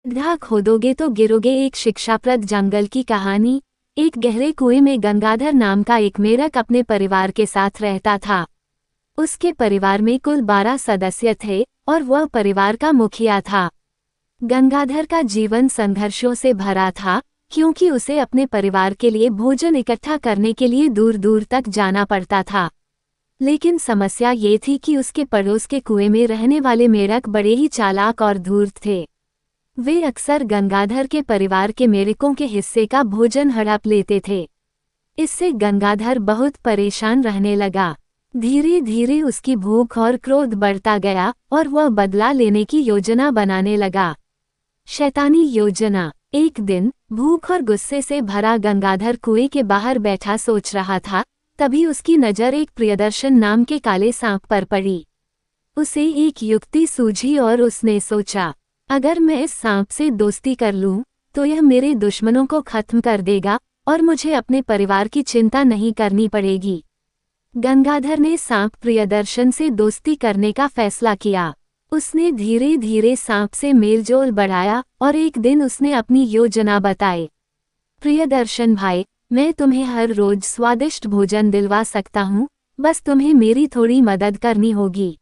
गड्ढा खोदोगे तो गिरोगे। एक शिक्षाप्रद जंगल की कहानी। एक गहरे कुएं में गंगाधर नाम का एक मेढक अपने परिवार के साथ रहता था। उसके परिवार में कुल 12 सदस्य थे और वह परिवार का मुखिया था। गंगाधर का जीवन संघर्षों से भरा था, क्योंकि उसे अपने परिवार के लिए भोजन इकट्ठा करने के लिए दूर दूर तक जाना पड़ता था। लेकिन समस्या ये थी कि उसके पड़ोस के कुएं में रहने वाले मेढक बड़े ही चालाक और धूर्त थे। वे अक्सर गंगाधर के परिवार के मेढकों के हिस्से का भोजन हड़प लेते थे। इससे गंगाधर बहुत परेशान रहने लगा। धीरे धीरे उसकी भूख और क्रोध बढ़ता गया और वह बदला लेने की योजना बनाने लगा। शैतानी योजना। एक दिन भूख और गुस्से से भरा गंगाधर कुएं के बाहर बैठा सोच रहा था, तभी उसकी नज़र एक प्रियदर्शन नाम के काले सांप पर पड़ी। उसे एक युक्ति सूझी और उसने सोचा, अगर मैं इस सांप से दोस्ती कर लूं, तो यह मेरे दुश्मनों को खत्म कर देगा और मुझे अपने परिवार की चिंता नहीं करनी पड़ेगी। गंगाधर ने सांप प्रियदर्शन से दोस्ती करने का फैसला किया। उसने धीरे धीरे सांप से मेलजोल बढ़ाया और एक दिन उसने अपनी योजना बताई। प्रियदर्शन भाई, मैं तुम्हें हर रोज स्वादिष्ट भोजन दिलवा सकता हूँ, बस तुम्हें मेरी थोड़ी मदद करनी होगी।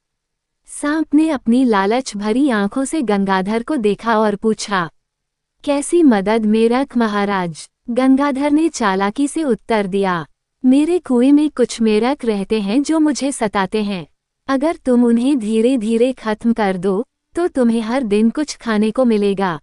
सांप ने अपनी लालच भरी आंखों से गंगाधर को देखा और पूछा, कैसी मदद मेढक महाराज? गंगाधर ने चालाकी से उत्तर दिया, मेरे कुएं में कुछ मेढक रहते हैं जो मुझे सताते हैं। अगर तुम उन्हें धीरे धीरे खत्म कर दो, तो तुम्हें हर दिन कुछ खाने को मिलेगा।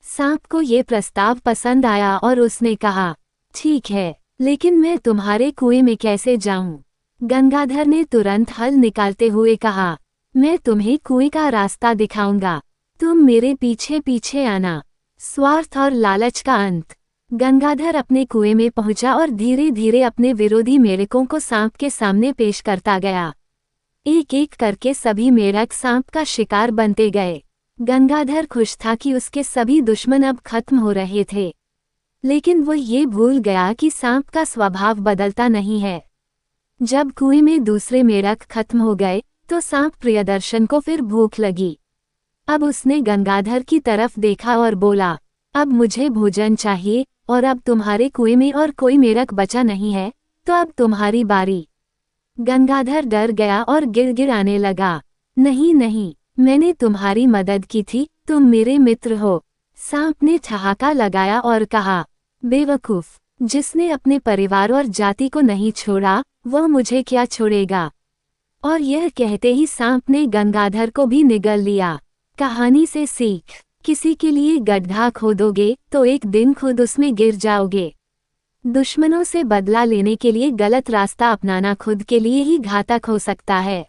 सांप को ये प्रस्ताव पसंद आया और उसने कहा, ठीक है, लेकिन मैं तुम्हारे कुएं में कैसे जाऊं? गंगाधर ने तुरंत हल निकालते हुए कहा, मैं तुम्हें कुएं का रास्ता दिखाऊंगा, तुम मेरे पीछे पीछे आना। स्वार्थ और लालच का अंत। गंगाधर अपने कुएं में पहुंचा और धीरे धीरे अपने विरोधी मेढकों को सांप के सामने पेश करता गया। एक एक करके सभी मेढक सांप का शिकार बनते गए। गंगाधर खुश था कि उसके सभी दुश्मन अब खत्म हो रहे थे, लेकिन वो ये भूल गया कि सांप का स्वभाव बदलता नहीं है। जब कुएं में दूसरे मेढक खत्म हो गए, तो सांप प्रियदर्शन को फिर भूख लगी। अब उसने गंगाधर की तरफ देखा और बोला, अब मुझे भोजन चाहिए और अब तुम्हारे कुएं में और कोई मेढक बचा नहीं है, तो अब तुम्हारी बारी। गंगाधर डर गया और गिड़गिड़ाने लगा, नहीं नहीं, मैंने तुम्हारी मदद की थी, तुम मेरे मित्र हो। सांप ने ठहाका लगाया और कहा, बेवकूफ, जिसने अपने परिवार और जाति को नहीं छोड़ा, वह मुझे क्या छोड़ेगा? और यह कहते ही सांप ने गंगाधर को भी निगल लिया। कहानी से सीख। किसी के लिए गड्ढा खोदोगे तो एक दिन खुद उसमें गिर जाओगे। दुश्मनों से बदला लेने के लिए गलत रास्ता अपनाना खुद के लिए ही घातक हो सकता है।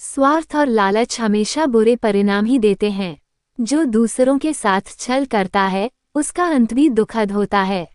स्वार्थ और लालच हमेशा बुरे परिणाम ही देते हैं। जो दूसरों के साथ छल करता है, उसका अंत भी दुखद होता है।